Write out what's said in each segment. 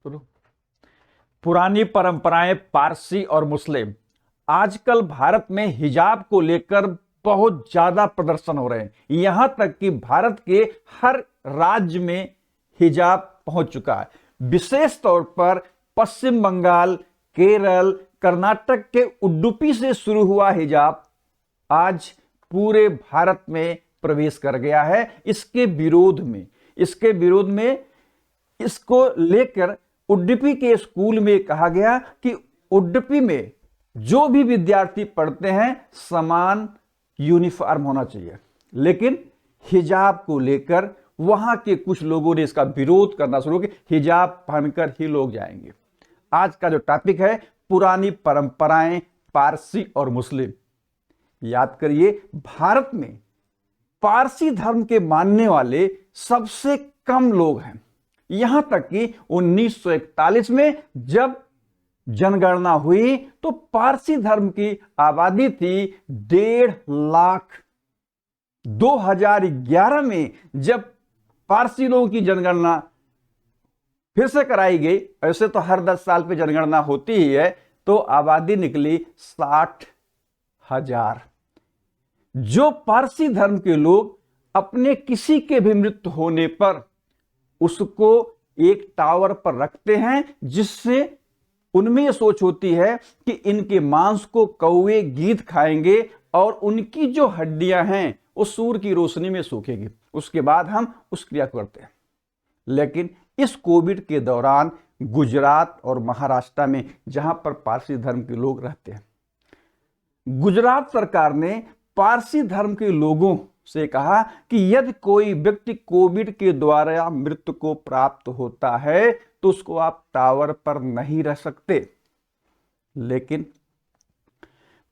सुनो, पुरानी परंपराएं पारसी और मुस्लिम। आजकल भारत में हिजाब को लेकर बहुत ज्यादा प्रदर्शन हो रहे हैं, यहां तक कि भारत के हर राज्य में हिजाब पहुंच चुका है। विशेष तौर पर पश्चिम बंगाल, केरल, कर्नाटक के उडुपी से शुरू हुआ हिजाब आज पूरे भारत में प्रवेश कर गया है। इसके विरोध में इसको लेकर उडुपी के स्कूल में कहा गया कि उडुपी में जो भी विद्यार्थी पढ़ते हैं समान यूनिफॉर्म होना चाहिए, लेकिन हिजाब को लेकर वहां के कुछ लोगों ने इसका विरोध करना शुरू किया। हिजाब पहनकर ही लोग जाएंगे। आज का जो टॉपिक है पुरानी परंपराएं पारसी और मुस्लिम। याद करिए, भारत में पारसी धर्म के मानने वाले सबसे कम लोग हैं। यहां तक कि 1941 में जब जनगणना हुई तो पारसी धर्म की आबादी थी 1.5 लाख। 2011 में जब पारसी लोगों की जनगणना फिर से कराई गई, ऐसे तो हर 10 साल पे जनगणना होती ही है, तो आबादी निकली 60,000। जो पारसी धर्म के लोग अपने किसी के भी मृत्यु होने पर उसको एक टावर पर रखते हैं, जिससे उनमें यह सोच होती है कि इनके मांस को कौवे गीदड़ खाएंगे और उनकी जो हड्डियां हैं वो सूर्य की रोशनी में सूखेगी, उसके बाद हम उस क्रिया को करते हैं। लेकिन इस कोविड के दौरान गुजरात और महाराष्ट्र में, जहां पर पारसी धर्म के लोग रहते हैं, गुजरात सरकार ने पारसी धर्म के लोगों से कहा कि यदि कोई व्यक्ति कोविड के द्वारा मृत्यु को प्राप्त होता है तो उसको आप टावर पर नहीं रह सकते। लेकिन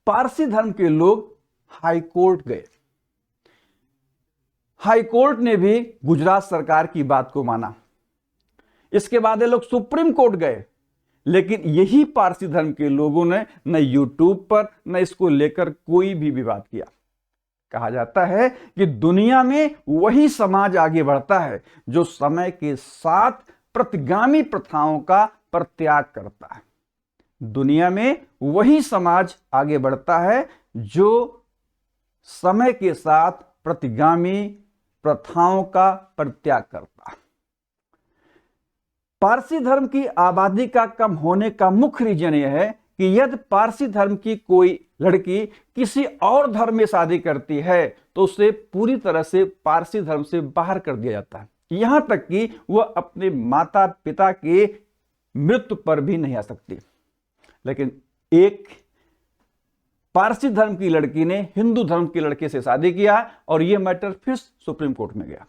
पारसी धर्म के लोग हाईकोर्ट गए। हाईकोर्ट ने भी गुजरात सरकार की बात को माना। इसके बाद ये लोग सुप्रीम कोर्ट गए, लेकिन यही पारसी धर्म के लोगों ने न यूट्यूब पर न इसको लेकर कोई भी विवाद किया। कहा जाता है कि दुनिया में वही समाज आगे बढ़ता है जो समय के साथ प्रतिगामी प्रथाओं का परित्याग करता है। दुनिया में वही समाज आगे बढ़ता है जो समय के साथ प्रतिगामी प्रथाओं का परित्याग करता है। पारसी धर्म की आबादी का कम होने का मुख्य रीजन यह है कि यदि पारसी धर्म की कोई लड़की किसी और धर्म में शादी करती है तो उसे पूरी तरह से पारसी धर्म से बाहर कर दिया जाता है। यहां तक कि वह अपने माता पिता के मृत्यु पर भी नहीं आ सकती। लेकिन एक पारसी धर्म की लड़की ने हिंदू धर्म के लड़के से शादी किया और यह मैटर फिर सुप्रीम कोर्ट में गया।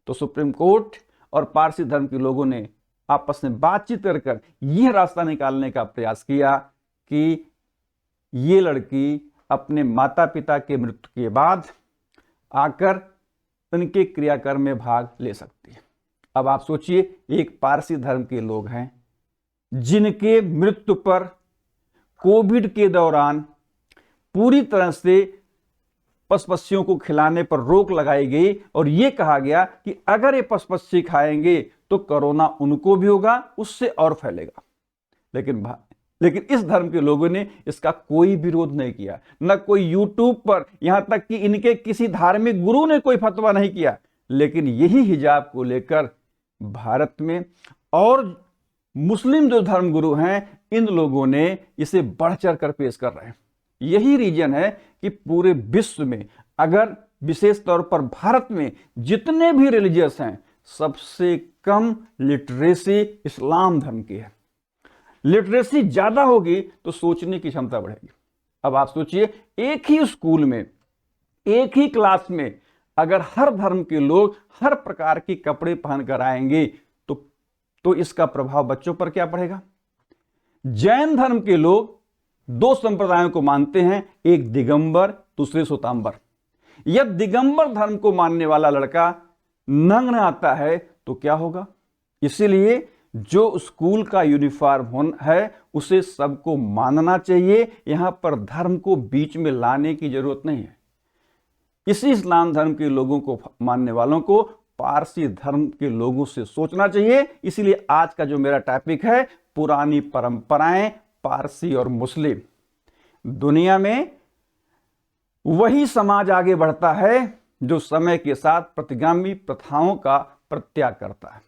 तो सुप्रीम कोर्ट और पारसी धर्म के लोगों ने आपस में बातचीत कर यह रास्ता निकालने का प्रयास किया कि ये लड़की अपने माता पिता के मृत्यु के बाद आकर उनके क्रियाक्रम में भाग ले सकती है। अब आप सोचिए, एक पारसी धर्म के लोग हैं जिनके मृत्यु पर कोविड के दौरान पूरी तरह से पशु-पक्षियों को खिलाने पर रोक लगाई गई और यह कहा गया कि अगर ये पशु-पक्षी खाएंगे तो कोरोना उनको भी होगा, उससे और फैलेगा। लेकिन इस धर्म के लोगों ने इसका कोई विरोध नहीं किया, न कोई यूट्यूब पर, यहां तक कि इनके किसी धार्मिक गुरु ने कोई फतवा नहीं किया। लेकिन यही हिजाब को लेकर भारत में और मुस्लिम जो धर्म गुरु हैं, इन लोगों ने इसे बढ़ चढ़ कर पेश कर रहे हैं। यही रीजन है कि पूरे विश्व में, अगर विशेष तौर पर भारत में जितने भी रिलीजियस हैं, सबसे कम लिटरेसी इस्लाम धर्म की है। लिटरेसी ज्यादा होगी तो सोचने की क्षमता बढ़ेगी। अब आप सोचिए, एक ही स्कूल में, एक ही क्लास में अगर हर धर्म के लोग हर प्रकार के कपड़े पहनकर आएंगे तो इसका प्रभाव बच्चों पर क्या पड़ेगा। जैन धर्म के लोग 2 संप्रदायों को मानते हैं, एक दिगंबर, दूसरे श्वेतांबर। यदि दिगंबर धर्म को मानने वाला लड़का नग्न आता है तो क्या होगा। इसीलिए जो स्कूल का यूनिफॉर्म है उसे सबको मानना चाहिए। यहां पर धर्म को बीच में लाने की जरूरत नहीं है। इसी इस्लाम धर्म के लोगों को मानने वालों को पारसी धर्म के लोगों से सोचना चाहिए। इसीलिए आज का जो मेरा टॉपिक है, पुरानी परंपराएं, पारसी और मुस्लिम। दुनिया में वही समाज आगे बढ़ता है जो समय के साथ प्रतिगामी प्रथाओं का परित्याग करता है।